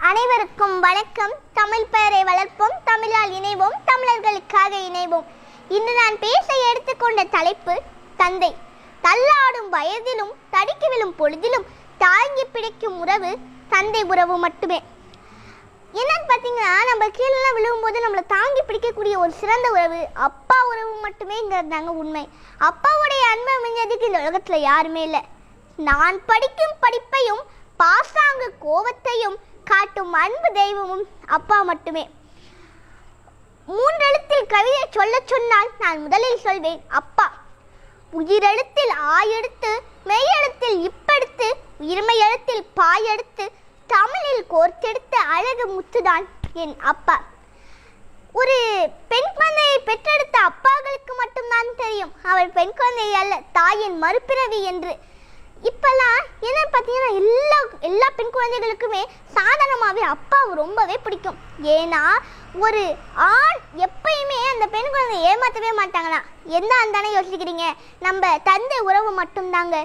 அனைவருக்கும் வணக்கம். தமிழ் பெயரை வளர்ப்போம், தமிழால் இணைவோம், தமிழர்களுக்காக இணைவோம். இன்று நான் பேச எடுத்துக்கொண்ட தலைப்பு தந்தை. தள்ளாடும் வயதிலும் தடுக்கி விழும் பொழுதிலும் தாங்கி பிடிக்கும் உறவு தந்தை உறவு மட்டுமே. என்னன்னு பார்த்தீங்கன்னா, நம்ம கீழே விழும்போது நம்மளை தாங்கி பிடிக்கக்கூடிய ஒரு சிறந்த உறவு அப்பா உறவு மட்டுமேங்கிறதாங்க உண்மை. அப்பாவுடைய அன்பை மிஞ்சதுக்கு இந்த உலகத்தில் யாருமே இல்லை. நான் படிக்கும் படிப்பையும் பாசாங்கு கோவத்தையும் காட்டும் அன்பு தெய்வமும் அப்பா மட்டுமே. 3 எழுத்தில் கவிதை சொல்ல சொன்னால் நான் முதலில் சொல்வேன் அப்பா. உயிரெழுத்தில் ஆயெடுத்து, மெய்யெழுத்தில் இப்பெடுத்து, உயிர்மை எழுத்தில் பாயெடுத்து, தமிழில் கோர்த்தெடுத்த அழகு முத்துதான் என் அப்பா. ஒரு பெண் குழந்தையை பெற்றெடுத்த அப்பாக்களுக்கு மட்டும்தான் தெரியும் அவள் பெண் குழந்தை அல்ல, தாயின் மறுபிறவி என்று. இப்பெல்லாம் என்ன பார்த்தீங்கன்னா, எல்லா பெண் குழந்தைகளுக்குமே சாதாரணமாகவே அப்பாவை ரொம்பவே பிடிக்கும். ஏன்னா ஒரு ஆண் எப்பயுமே அந்த பெண் குழந்தையை ஏமாற்றவே மாட்டாங்களா. எந்த அந்தானே யோசிக்கிறீங்க, நம்ம தந்தை உறவு மட்டும்தாங்க.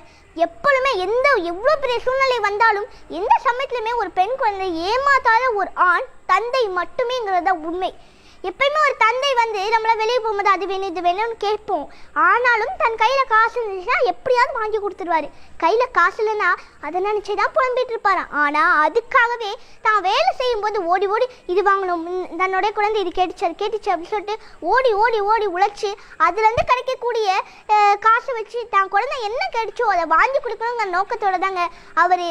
எப்பொழுதுமே எவ்வளோ பெரிய சூழ்நிலை வந்தாலும் எந்த சமயத்துலையுமே ஒரு பெண் குழந்தை ஏமாத்தாத ஒரு ஆண் தந்தை மட்டுமேங்கிறத உண்மை. எப்பயுமே ஒரு தந்தை நம்மளை வெளியே போகும்போது அது வேணும் இது வேணும்னு கேட்போம். ஆனாலும் தன் கையில் காசு இருந்துச்சுன்னா எப்படியாவது வாங்கி கொடுத்துருவாரு. கையில் காசு இல்லைன்னா அதை நினச்சி தான் புலம்பிட்டு இருப்பாராம். ஆனால் அதுக்காகவே தான் வேலை செய்யும்போது ஓடி ஓடி இது வாங்கணும், தன்னுடைய குழந்தை இது கேட்டுச்சு அது கேட்டுச்சு அப்படின்னு சொல்லிட்டு ஓடி ஓடி ஓடி உழைச்சி அதுலேருந்து கிடைக்கக்கூடிய காசை வச்சு தான் குழந்தை என்ன கேட்டுச்சோ அதை வாங்கி கொடுக்கணுங்கிற நோக்கத்தோடு தாங்க அவர்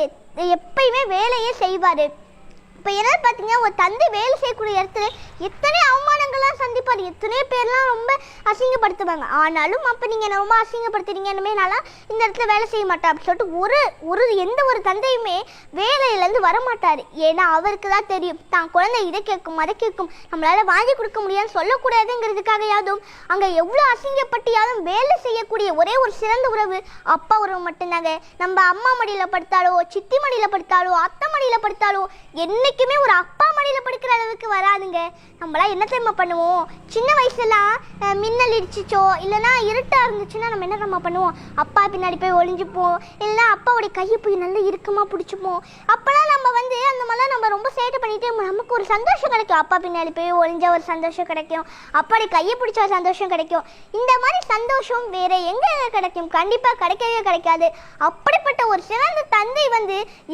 எப்பயுமே வேலையே செய்வார். இப்போ என்ன பார்த்தீங்கன்னா, ஒரு தந்தை வேலை செய்யக்கூடிய இடத்துல எத்தனை அவமானங்கள்லாம் சந்திப்பார், எத்தனையோ பேர்லாம் ரொம்ப அசிங்கப்படுத்துவாங்க. ஆனாலும் அப்போ நீங்கள் என்ன ரொம்ப அசிங்கப்படுத்துறீங்கன்னுமே நான்லாம் இந்த இடத்துல வேலை செய்ய மாட்டேன் அப்படின்னு சொல்லிட்டு எந்த ஒரு தந்தையுமே வேலையிலேருந்து வரமாட்டார். ஏன்னா அவருக்கு தான் தெரியும் தான் குழந்தை இதை கேட்கும் அதை கேட்கும், நம்மளால் வாங்கி கொடுக்க முடியாதுன்னு சொல்லக்கூடாதுங்கிறதுக்காக யாதும் அங்கே எவ்வளோ அசிங்கப்பட்டியாலும் வேலை செய்யக்கூடிய ஒரே ஒரு சிறந்த உறவு அப்பா உறவு மட்டும்தாங்க. நம்ம அம்மா மடியில் படுத்தாலோ, சித்தி மடியில் படுத்தாலோ, அத்தை மடியில் படுத்தாலோ என்னைக்குமே ஒரு அப்பா மடியில் படுக்கிற அளவுக்கு வராதுங்க. நம்மளாம் என்ன தெரியுமா பண்ணுவோம், சின்ன வயசுலாம் மின்னல் இடிச்சிச்சோ இல்லைனா இருட்டாக இருந்துச்சுன்னா நம்ம என்ன தெரியுமா பண்ணுவோம், அப்பா பின்னாடி போய் ஒளிஞ்சுப்போம், இல்லைனா அப்பாவுடைய கையை போய் நல்லா இறுக்கமாக பிடிச்சிப்போம். அப்போலாம் நம்ம அந்த மாதிரிலாம் நம்ம ரொம்ப சேட்டை பண்ணிட்டு நமக்கு ஒரு சந்தோஷம் கிடைக்கும். அப்பா பின்னாடி போய் ஒளிஞ்ச ஒரு சந்தோஷம் கிடைக்கும், அப்பாவுடைய கையை பிடிச்ச ஒரு சந்தோஷம் கிடைக்கும். இந்த மாதிரி சந்தோஷம் வேற எங்கே கிடைக்கும்? கண்டிப்பாக கிடைக்கவே கிடைக்காது. அப்படிப்பட்ட ஒரு சிறந்த தந்தை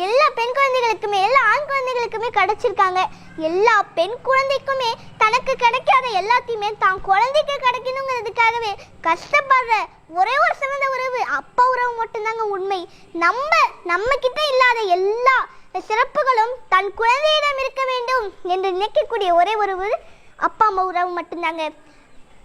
எல்லா பெண் குழந்தைகளுக்குமே எல்லா ஆண் குழந்தைகளுக்குமே கிடைச்சிருக்காங்க. எல்லா பெண் குழந்தைக்குமே தனக்கு கிடைக்காத எல்லாத்தையுமே தான் குழந்தைக்கு கிடைக்கணுங்கிறதுக்காகவே கஷ்டப்படுற ஒரே ஒரு சிறந்த உறவு அப்பா உறவு மட்டும்தாங்க உண்மை. நம்ம கிட்ட இல்லாத எல்லா சிறப்புகளும் தன் குழந்தையிடம் இருக்க வேண்டும் என்று நினைக்கக்கூடிய ஒரே உறவு அப்பா அம்மா உறவு மட்டும்தாங்க.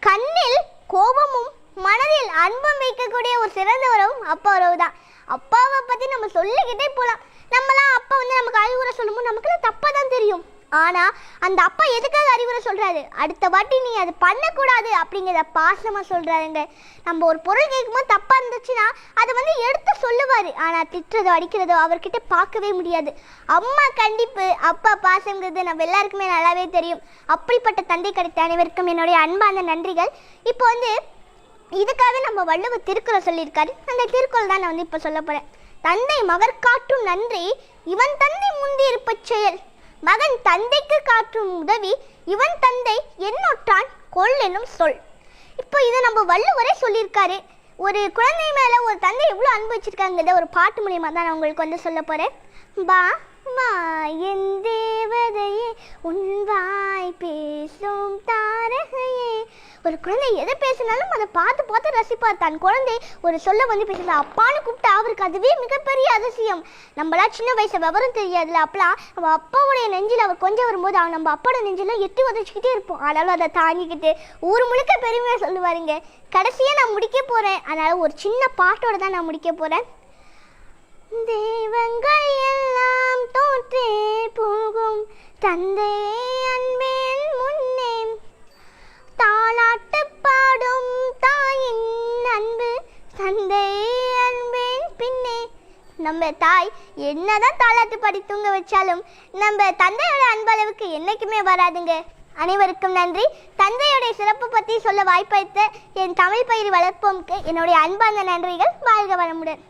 கண்ணில் கோபமும் மனதில் அன்பும் வைக்கக்கூடிய ஒரு சிறந்த உறவும் அப்பா உறவு தான். அப்பாவை பற்றி நம்ம சொல்லிக்கிட்டே போகலாம். நம்மளாம் அப்பா நமக்கு அறிவுரை சொல்லும்போது நமக்குலாம் தப்பாக தான் தெரியும். ஆனால் அந்த அப்பா எதுக்காக அறிவுரை சொல்கிறாரு, அடுத்த வாட்டி நீ அது பண்ணக்கூடாது அப்படிங்கிறத பாசமாக சொல்கிறாருங்க. நம்ம ஒரு பொருள் கேட்கும்போது தப்பாக இருந்துச்சுன்னா அதை எடுத்து சொல்லுவார். ஆனால் திட்டுறதோ அடிக்கிறதோ அவர்கிட்ட பார்க்கவே முடியாது. அம்மா கண்டிப்பு, அப்பா பாசங்கிறது நம்ம எல்லாருக்குமே நல்லாவே தெரியும். அப்படிப்பட்ட தந்தை கிடைத்த அனைவருக்கும் என்னுடைய அன்பான நன்றிகள். இப்போ இதுக்காக நம்ம வள்ளுவர் திருக்குறள் சொல்லியிருக்காரு. அந்த திருக்குறள் தான் நான் இப்போ சொல்ல போகிறேன். தந்தை மகர் காட்டும் நன்றி இவன் தந்தை முந்தி இருப்ப செயல், மகன் தந்தைக்கு காட்டும் உதவி இவன் தந்தை என்னொற்றான் கொள் என்னும் சொல். இப்போ இதை நம்ம வள்ளுவரே சொல்லியிருக்காரு. ஒரு குழந்தை மேலே ஒரு தந்தை எவ்வளோ அன்பு வச்சிருக்காங்கிறத ஒரு பாட்டு மூலியமாக தான் நான் உங்களுக்கு சொல்ல போகிறேன். வா வா என் தேவதையே உன் வாய் பேசும் தாரகையே. ஒரு குழந்தை எதை பேசினாலும் அதை பார்த்து ரசிப்பார். தன் குழந்தை ஒரு சொல்ல பேசுறது அப்பான்னு கூப்பிட்டா அவருக்கு அதுவே மிகப்பெரிய அதிசயம். நம்மளா சின்ன வயசு விவரம் தெரியாதுல, அப்பெல்லாம் நம்ம அப்பாவுடைய நெஞ்சில் அவர் கொஞ்சம் வரும்போது அவன் நம்ம அப்பாவோட நெஞ்சில் எட்டி உதச்சிக்கிட்டே இருப்போம். ஆனாலும் அதை தாங்கிக்கிட்டு ஊர் முழுக்க பெருமையாக சொல்லுவாருங்க. கடைசியாக நான் முடிக்க போகிறேன், அதனால் ஒரு சின்ன பாட்டோட தான் நான் முடிக்க போகிறேன். தெய்வங்கள் எல்லாம் தோற்றே போகும் தந்தை அன்பேன் முன்னே, தாலாட்டு பாடும் தாயின் அன்பு தந்தை அன்பேன் பின்னே. நம்ம தாய் என்னதான் தாலாட்டு பாடி தூங்க வச்சாலும் நம்ம தந்தையோட அன்பளவுக்கு என்னைக்குமே வராதுங்க. அனைவருக்கும் நன்றி. தந்தையுடைய சிறப்பு பற்றி சொல்ல வாய்ப்பளித்த என் தமிழ் பயிர் வளர்ப்போம்க்கு என்னுடைய அன்பான நன்றிகள். வாழ்க வளமுடன்.